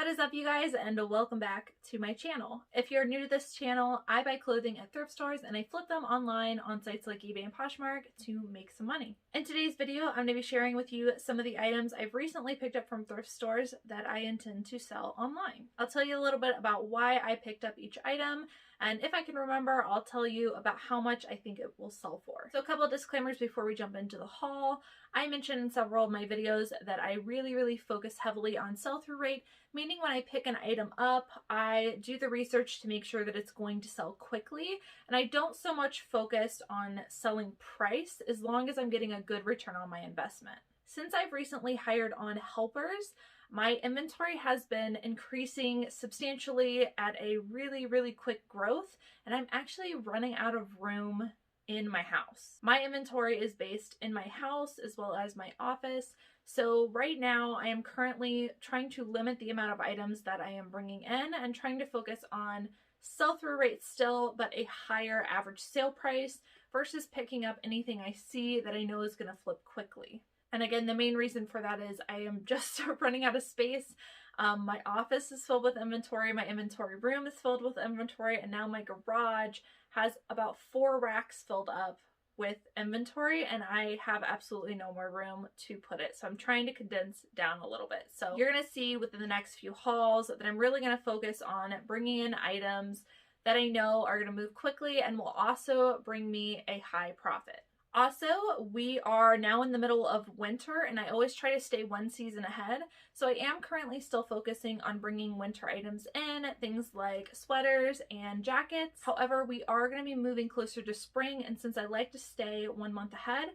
What is up, you guys, and welcome back to my channel. If you're new to this channel, I buy clothing at thrift stores and I flip them online on sites like eBay and Poshmark to make some money. In today's video, I'm going to be sharing with you some of the items I've recently picked up from thrift stores that I intend to sell online. I'll tell you a little bit about why I picked up each item, and if I can remember, I'll tell you about how much I think it will sell for. So a couple of disclaimers before we jump into the haul. I mentioned in several of my videos that I really focus heavily on sell-through rate, meaning when I pick an item up, I do the research to make sure that it's going to sell quickly, and I don't so much focus on selling price as long as I'm getting a good return on my investment. Since I've recently hired on helpers, my inventory has been increasing substantially at a really quick growth, and I'm actually running out of room in my house. My inventory is based in my house as well as my office. So right now I am currently trying to limit the amount of items that I am bringing in and trying to focus on sell-through rate still, but a higher average sale price versus picking up anything I see that I know is going to flip quickly. And again, the main reason for that is I am just running out of space. My office is filled with inventory, my inventory room is filled with inventory, and now my garage has about 4 racks filled up with inventory, and I have absolutely no more room to put it. So I'm trying to condense down a little bit. So you're going to see within the next few hauls that I'm really going to focus on bringing in items that I know are going to move quickly and will also bring me a high profit. Also, we are now in the middle of winter, and I always try to stay one season ahead. So I am currently still focusing on bringing winter items in, things like sweaters and jackets. However, we are going to be moving closer to spring, and since I like to stay 1 month ahead,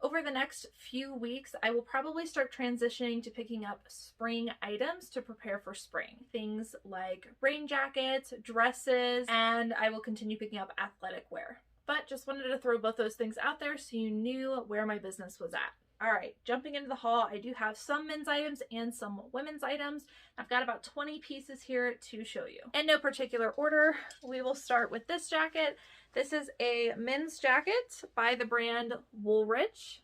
over the next few weeks, I will probably start transitioning to picking up spring items to prepare for spring. Things like rain jackets, dresses, and I will continue picking up athletic wear. But just wanted to throw both those things out there so you knew where my business was at. All right, jumping into the haul, I do have some men's items and some women's items. I've got about 20 pieces here to show you. In no particular order, we will start with this jacket. This is a men's jacket by the brand Woolrich.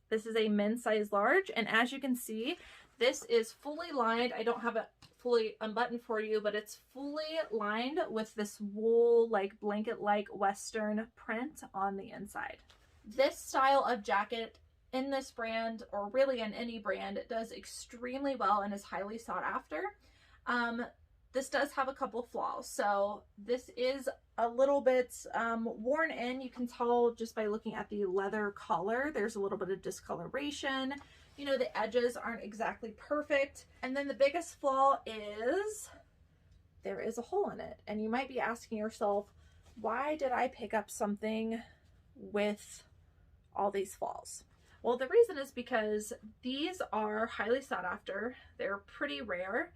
This is a men's size large, and as you can see, this is fully lined. I don't have it fully unbuttoned for you, but it's fully lined with this wool, like blanket-like Western print on the inside. This style of jacket in this brand, or really in any brand, it does extremely well and is highly sought after. This does have a couple flaws. So this is a little bit worn in. You can tell just by looking at the leather collar, there's a little bit of discoloration. You know, the edges aren't exactly perfect. And then the biggest flaw is there is a hole in it. And you might be asking yourself, why did I pick up something with all these flaws? Well, the reason is because these are highly sought after. They're pretty rare.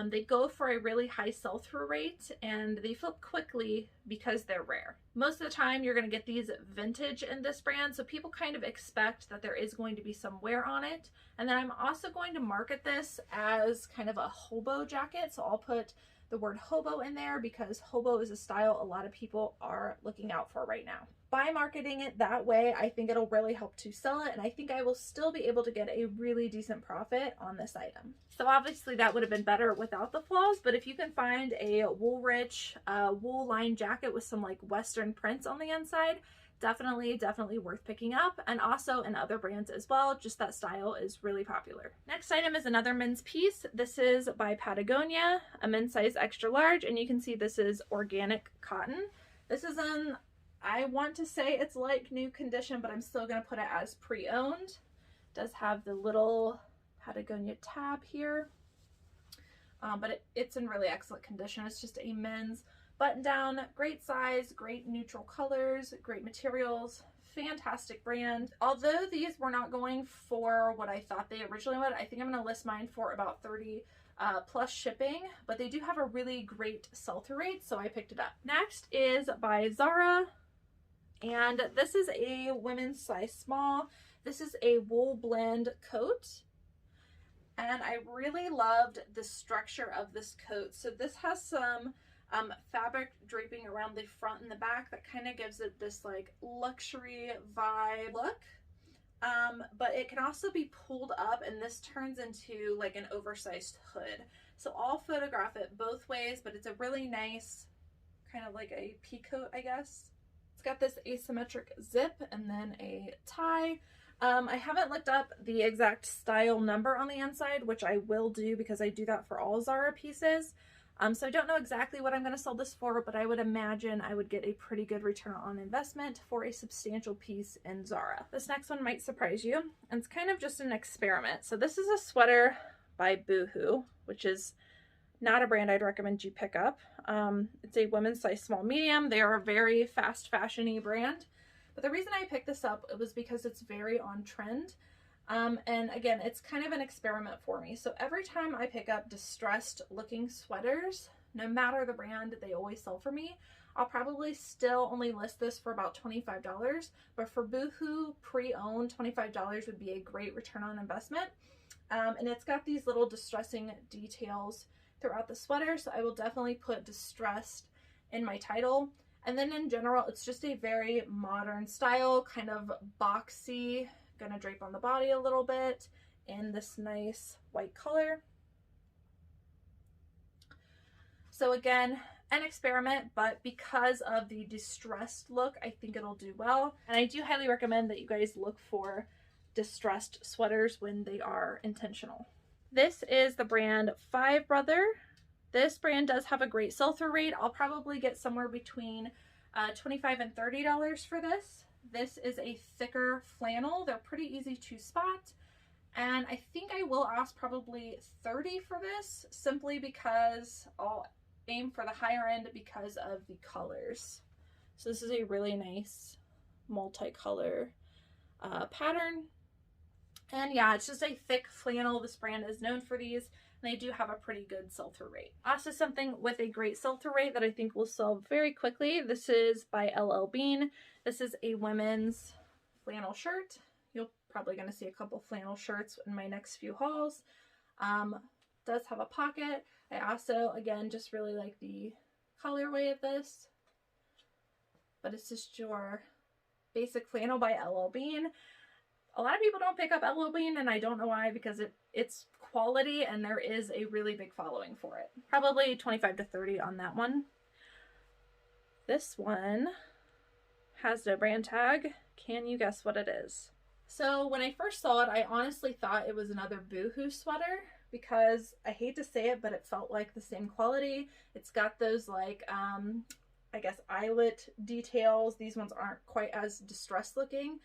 They go for a really high sell-through rate, and they flip quickly because they're rare. Most of the time you're going to get these vintage in this brand, so people kind of expect that there is going to be some wear on it. And then I'm also going to market this as kind of a hobo jacket, so I'll put the word hobo in there because hobo is a style a lot of people are looking out for right now. By marketing it that way, I think it'll really help to sell it, and I think I will still be able to get a really decent profit on this item. So obviously that would have been better without the flaws, but if you can find a Woolrich wool lined jacket with some like Western prints on the inside, definitely worth picking up, and also in other brands as well. Just that style is really popular. Next item is another men's piece. This is by Patagonia, a men's size extra large, and you can see this is organic cotton. This is in, I want to say it's like new condition, but I'm still going to put it as pre-owned. It does have the little Patagonia tab here, but it's in really excellent condition. It's just a men's button down, great size, great neutral colors, great materials, fantastic brand. Although these were not going for what I thought they originally would, I think I'm going to list mine for about 30 plus shipping, but they do have a really great sell-through rate, so I picked it up. Next is by Zara, and this is a women's size small. This is a wool blend coat, and I really loved the structure of this coat. So this has some fabric draping around the front and the back that kind of gives it this like luxury vibe look. but it can also be pulled up, and this turns into like an oversized hood. So I'll photograph it both ways, but it's a really nice kind of like a peacoat, I guess. It's got this asymmetric zip and then a tie. I haven't looked up the exact style number on the inside, which I will do because I do that for all Zara pieces. So I don't know exactly what I'm going to sell this for, but I would imagine I would get a pretty good return on investment for a substantial piece in Zara. This next one might surprise you, and it's kind of just an experiment. So this is a sweater by Boohoo, which is not a brand I'd recommend you pick up. It's a women's size small medium. They are a very fast fashion-y brand. But the reason I picked this up, it was because it's very on trend. And again, it's kind of an experiment for me. So every time I pick up distressed looking sweaters, no matter the brand, they always sell for me. I'll probably still only list this for about $25, but for Boohoo pre-owned, $25 would be a great return on investment. And it's got these little distressing details throughout the sweater, so I will definitely put distressed in my title. And then in general, it's just a very modern style, kind of boxy, gonna drape on the body a little bit in this nice white color. So again, an experiment, but because of the distressed look, I think it'll do well. And I do highly recommend that you guys look for distressed sweaters when they are intentional. This is the brand Five Brother. This brand does have a great sell-through rate. I'll probably get somewhere between $25 and $30 for this. This is a thicker flannel. They're pretty easy to spot. And I think I will ask probably $30 for this, simply because I'll aim for the higher end because of the colors. So this is a really nice multicolor pattern. And yeah, it's just a thick flannel. This brand is known for these, and they do have a pretty good sell-through rate. Also something with a great sell-through rate that I think will sell very quickly. This is by LL Bean. This is a women's flannel shirt. You're probably going to see a couple flannel shirts in my next few hauls. Does have a pocket. I also, again, just really like the colorway of this. But it's just your basic flannel by LL Bean. A lot of people don't pick up LL Bean, and I don't know why, because it's quality and there is a really big following for it. Probably 25 to 30 on that one. This one has no brand tag. Can you guess what it is? So when I first saw it, I honestly thought it was another Boohoo sweater, because I hate to say it, but it felt like the same quality. It's got those like, I guess eyelet details. These ones aren't quite as distressed looking.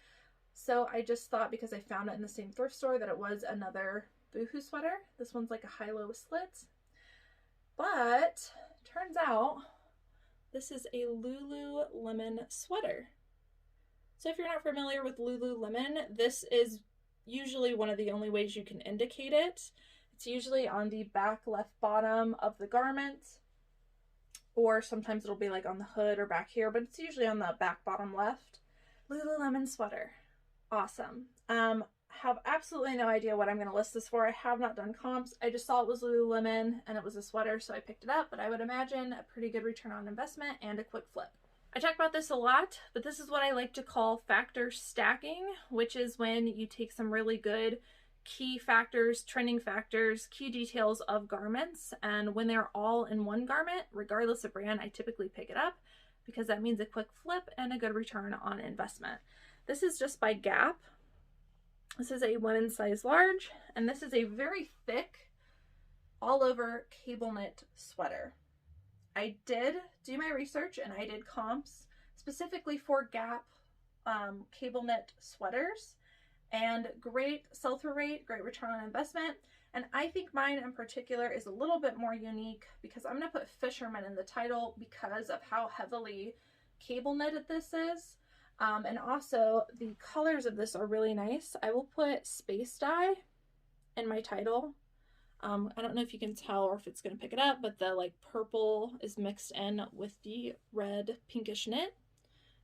So I just thought, because I found it in the same thrift store, that it was another Boohoo sweater. This one's like a high-low slits. But turns out this is a Lululemon sweater. So if you're not familiar with Lululemon, this is usually one of the only ways you can indicate it. It's usually on the back left bottom of the garment, or sometimes it'll be like on the hood or back here, but it's usually on the back bottom left. Lululemon sweater. Awesome. Have absolutely no idea what I'm going to list this for. I have not done comps. I just saw it was Lululemon and it was a sweater, so I picked it up, but I would imagine a pretty good return on investment and a quick flip. I talk about this a lot, but this is what I like to call factor stacking, which is when you take some really good key factors, trending factors, key details of garments, and when they're all in one garment, regardless of brand, I typically pick it up because that means a quick flip and a good return on investment. This is just by Gap. This is a women's size large, and this is a very thick, all over cable knit sweater. I did do my research and I did comps specifically for Gap cable knit sweaters, and great sell-through rate, great return on investment. And I think mine in particular is a little bit more unique because I'm going to put fisherman in the title because of how heavily cable knitted this is. And also the colors of this are really nice. I will put space dye in my title. I don't know if you can tell or if it's going to pick it up, but the like purple is mixed in with the red pinkish knit.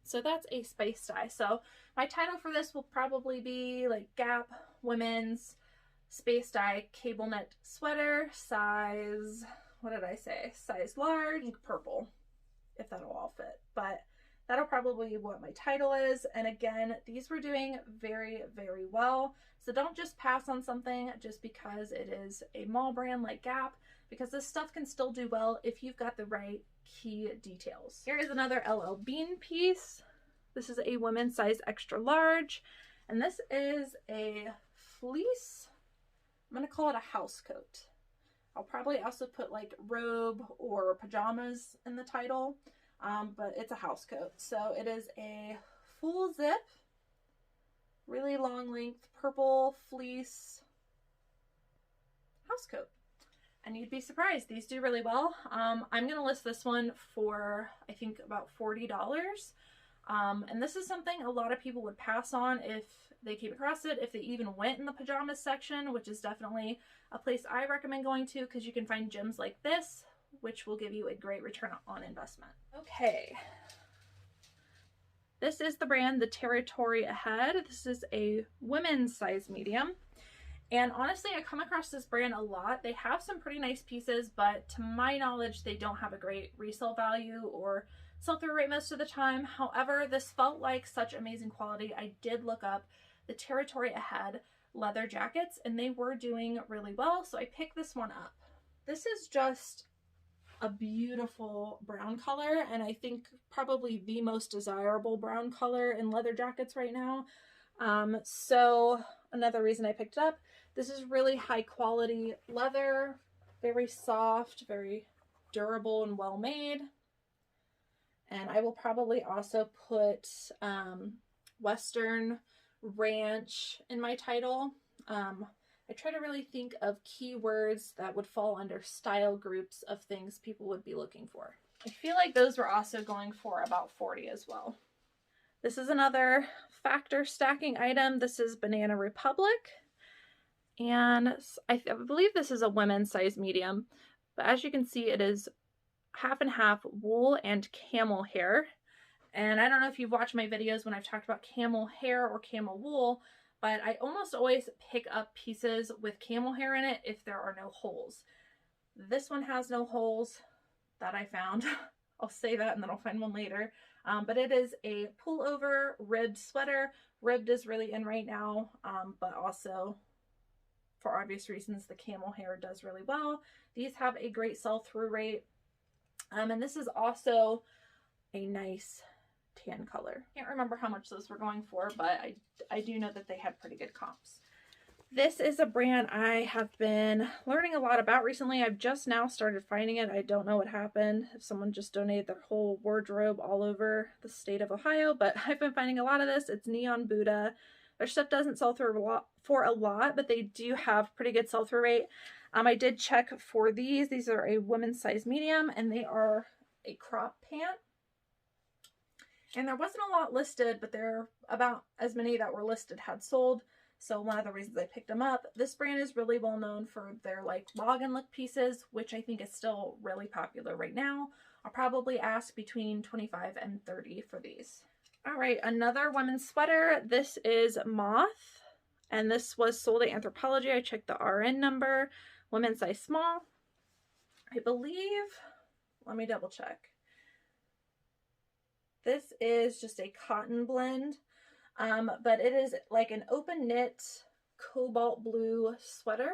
So that's a space dye. So my title for this will probably be like Gap women's space dye cable knit sweater, size, what did I say? Size large, purple, if that'll all fit. But That'll probably be what my title is. And again, these were doing very, very well. So don't just pass on something just because it is a mall brand like Gap, because this stuff can still do well if you've got the right key details. Here is another LL Bean piece. This is a women's size extra large, and this is a fleece. I'm gonna call it a house coat. I'll probably also put like robe or pajamas in the title, but it's a house coat. So it is a full zip, really long length, purple fleece house coat. And you'd be surprised, these do really well. I'm gonna list this one for, I think, about $40. And this is something a lot of people would pass on if they came across it, if they even went in the pajamas section, which is definitely a place I recommend going to because you can find gems like this, which will give you a great return on investment. Okay. This is the brand The Territory Ahead. This is a women's size medium. And honestly, I come across this brand a lot. They have some pretty nice pieces, but to my knowledge, they don't have a great resale value or sell-through rate most of the time. However, this felt like such amazing quality. I did look up the Territory Ahead leather jackets, and they were doing really well, so I picked this one up. This is just a beautiful brown color, and I think probably the most desirable brown color in leather jackets right now. So another reason I picked it up. This is really high quality leather, very soft, very durable and well made. And I will probably also put Western Ranch in my title. I try to really think of keywords that would fall under style groups of things people would be looking for. I feel like those were also going for about $40 as well. This is another factor stacking item. This is Banana Republic. And I believe this is a women's size medium. But as you can see, it is half and half wool and camel hair. And I don't know if you've watched my videos when I've talked about camel hair or camel wool, but I almost always pick up pieces with camel hair in it if there are no holes. This one has no holes that I found. I'll say that and then I'll find one later. But it is a pullover ribbed sweater. Ribbed is really in right now, but also for obvious reasons, the camel hair does really well. These have a great sell-through rate. And this is also a nice tan color. Can't remember how much those were going for, but I do know that they had pretty good comps. This is a brand I have been learning a lot about recently. I've just now started finding it. I don't know what happened, if someone just donated their whole wardrobe all over the state of Ohio, but I've been finding a lot of this. It's Neon Buddha. Their stuff doesn't sell through a lot, but they do have pretty good sell-through rate. I did check for these. These are a women's size medium, and they are a crop pant. And there wasn't a lot listed, but there are about as many that were listed had sold. So one of the reasons I picked them up. This brand is really well known for their like log and look pieces, which I think is still really popular right now. I'll probably ask between $25 and $30 for these. All right, another women's sweater. This is Moth, and this was sold at Anthropologie. I checked the RN number, women's size small. I believe, let me double check. This is just a cotton blend, but it is like an open knit cobalt blue sweater.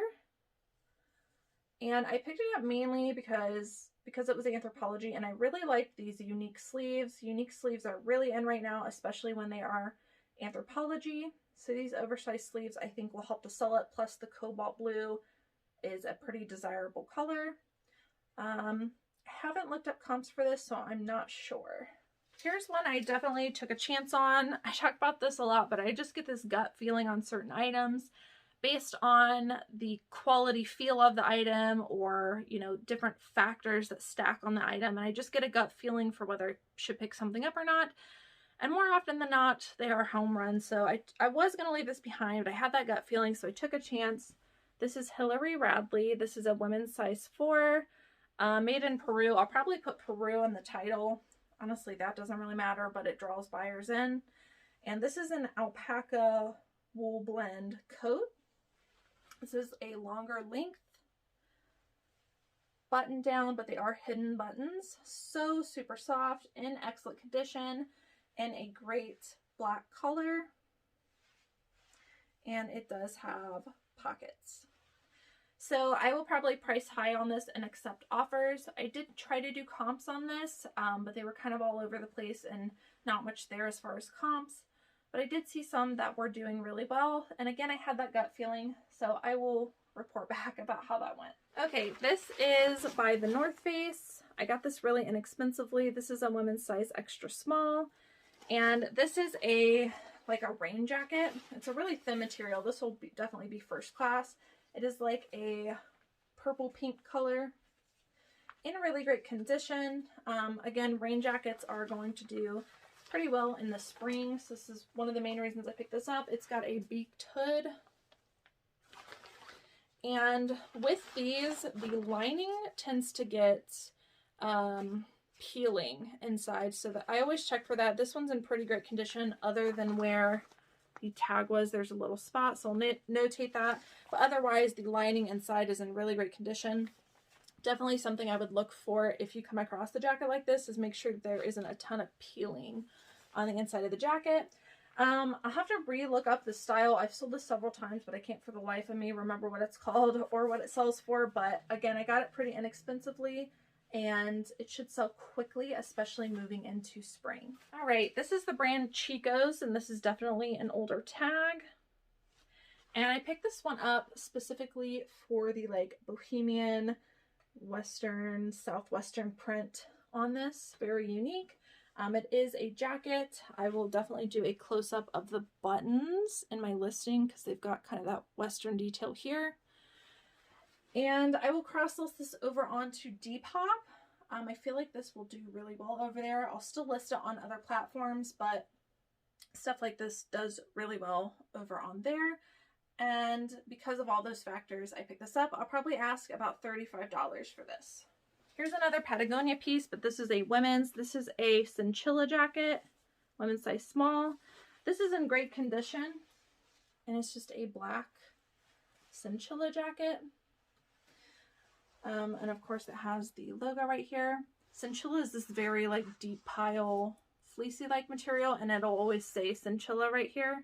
And I picked it up mainly because it was Anthropologie, and I really liked these unique sleeves. Unique sleeves are really in right now, especially when they are Anthropologie. So these oversized sleeves I think will help to sell it, plus the cobalt blue is a pretty desirable color. I haven't looked up comps for this, so I'm not sure. Here's one I definitely took a chance on. I talk about this a lot, but I just get this gut feeling on certain items based on the quality feel of the item, or, you know, different factors that stack on the item. And I just get a gut feeling for whether I should pick something up or not. And more often than not, they are home runs. So I was going to leave this behind, but I had that gut feeling, so I took a chance. This is Hilary Radley. This is a women's size 4, made in Peru. I'll probably put Peru in the title. Honestly, that doesn't really matter, but it draws buyers in. And this is an alpaca wool blend coat. This is a longer length button down, but they are hidden buttons. So super soft, in excellent condition, in a great black color. And it does have pockets. So I will probably price high on this and accept offers. I did try to do comps on this, but they were kind of all over the place and not much there as far as comps. But I did see some that were doing really well. And again, I had that gut feeling, so I will report back about how that went. Okay, this is by the North Face. I got this really inexpensively. This is a women's size extra small. And this is like a rain jacket. It's a really thin material. This will definitely be first class. It is like a purple pink color in a really great condition. Again, rain jackets are going to do pretty well in the spring. So this is one of the main reasons I picked this up. It's got a beaked hood. And with these, the lining tends to get peeling inside, so that I always check for that. This one's in pretty great condition other than where the tag was. There's a little spot, so I'll notate that. But otherwise, the lining inside is in really great condition. Definitely something I would look for if you come across the jacket like this, is make sure there isn't a ton of peeling on the inside of the jacket. I'll have to re-look up the style. I've sold this several times, but I can't for the life of me remember what it's called or what it sells for. But again, I got it pretty inexpensively, and it should sell quickly, especially moving into spring. All right, this is the brand Chicos, and this is definitely an older tag. And I picked this one up specifically for the like bohemian, western, southwestern print on this. Very unique. It is a jacket. I will definitely do a close-up of the buttons in my listing because they've got kind of that western detail here. And I will cross-list this over onto Depop. I feel like this will do really well over there. I'll still list it on other platforms, but stuff like this does really well over on there. And because of all those factors, I picked this up. I'll probably ask about $35 for this. Here's another Patagonia piece, but this is a women's. This is a cinchilla jacket, women's size small. This is in great condition, and it's just a black cinchilla jacket. And of course it has the logo right here. Cinchilla is this very like deep pile, fleecy like material, and it'll always say cinchilla right here.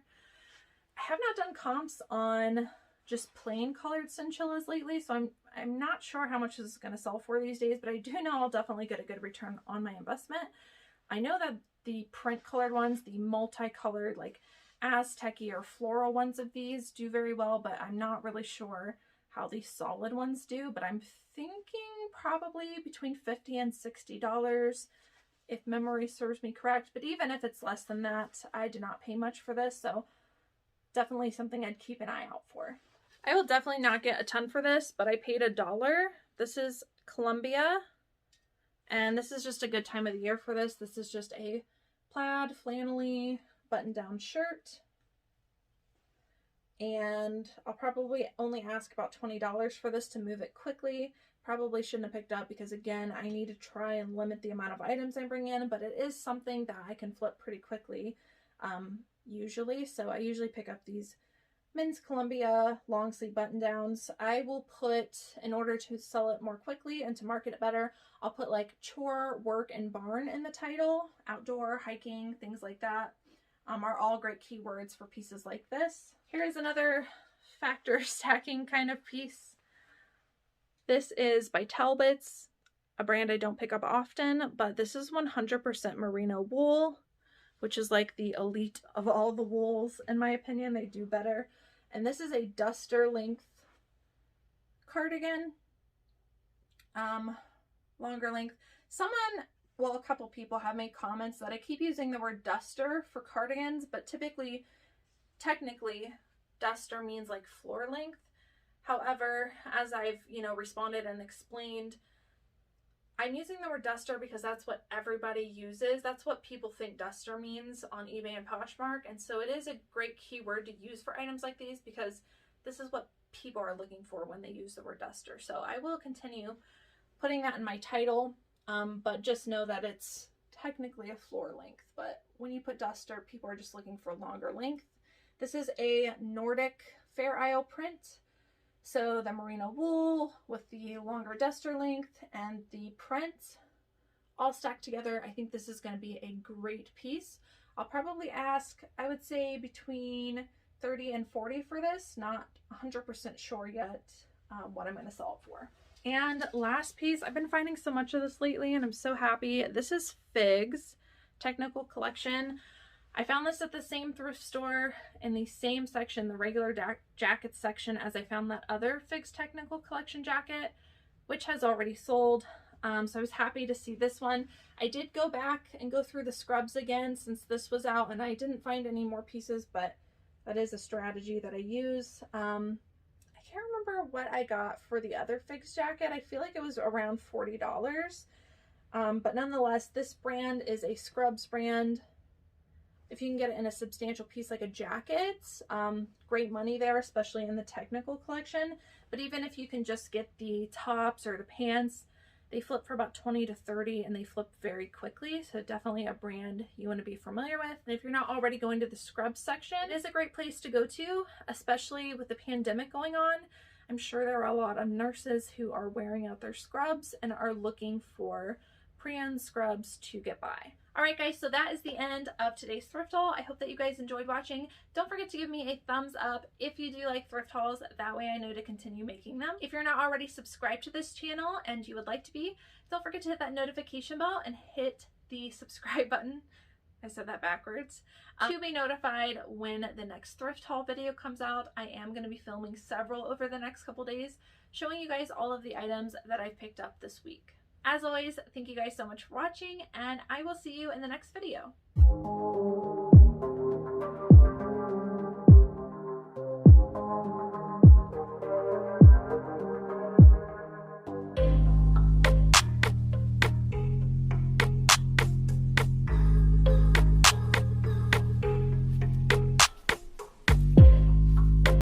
I have not done comps on just plain colored cinchillas lately, so I'm not sure how much this is going to sell for these days, but I do know I'll definitely get a good return on my investment. I know that the print colored ones, the multicolored like Aztec-y or floral ones of these do very well, but I'm not really sure how the solid ones do, but I'm thinking probably between $50 and $60 if memory serves me correct. But even if it's less than that, I did not pay much for this, so definitely something I'd keep an eye out for. I will definitely not get a ton for this, but I paid $1. This is Columbia, and this is just a good time of the year for this. This is just a plaid, flannelly, button-down shirt. And I'll probably only ask about $20 for this to move it quickly. Probably shouldn't have picked up because, again, I need to try and limit the amount of items I bring in, but it is something that I can flip pretty quickly usually. So I usually pick up these men's Columbia long sleeve button downs. I will put, in order to sell it more quickly and to market it better, I'll put like chore, work, and barn in the title. Outdoor, hiking, things like that are all great keywords for pieces like this. Here's another factor stacking kind of piece. This is by Talbots, a brand I don't pick up often, but this is 100% merino wool, which is like the elite of all the wools in my opinion. They do better. And this is a duster length cardigan, longer length. Well, a couple people have made comments that I keep using the word duster for cardigans, but technically, duster means like floor length. However, as I've, responded and explained, I'm using the word duster because that's what everybody uses. That's what people think duster means on eBay and Poshmark. And so it is a great keyword to use for items like these because this is what people are looking for when they use the word duster. So I will continue putting that in my title, but just know that it's technically a floor length. But when you put duster, people are just looking for longer length. This is a Nordic Fair Isle print. So the merino wool with the longer duster length and the print all stacked together. I think this is going to be a great piece. I'll probably ask, I would say between 30 and 40 for this. Not 100% sure yet what I'm going to sell it for. And last piece, I've been finding so much of this lately and I'm so happy. This is Figs Technical Collection. I found this at the same thrift store in the same section, the regular jackets section, as I found that other Figs Technical Collection jacket, which has already sold. So I was happy to see this one. I did go back and go through the scrubs again since this was out, and I didn't find any more pieces, but that is a strategy that I use. I can't remember what I got for the other Figs jacket. I feel like it was around $40. But nonetheless, this brand is a scrubs brand. If you can get it in a substantial piece like a jacket, great money there, especially in the technical collection. But even if you can just get the tops or the pants, they flip for about 20 to 30 and they flip very quickly. So definitely a brand you want to be familiar with. And if you're not already going to the scrubs section, it is a great place to go to, especially with the pandemic going on. I'm sure there are a lot of nurses who are wearing out their scrubs and are looking for pre-owned scrubs to get by. Alright guys, so that is the end of today's thrift haul. I hope that you guys enjoyed watching. Don't forget to give me a thumbs up if you do like thrift hauls. That way I know to continue making them. If you're not already subscribed to this channel and you would like to be, don't forget to hit that notification bell and hit the subscribe button. I said that backwards. To be notified when the next thrift haul video comes out. I am going to be filming several over the next couple days, showing you guys all of the items that I've picked up this week. As always, thank you guys so much for watching, and I will see you in the next video.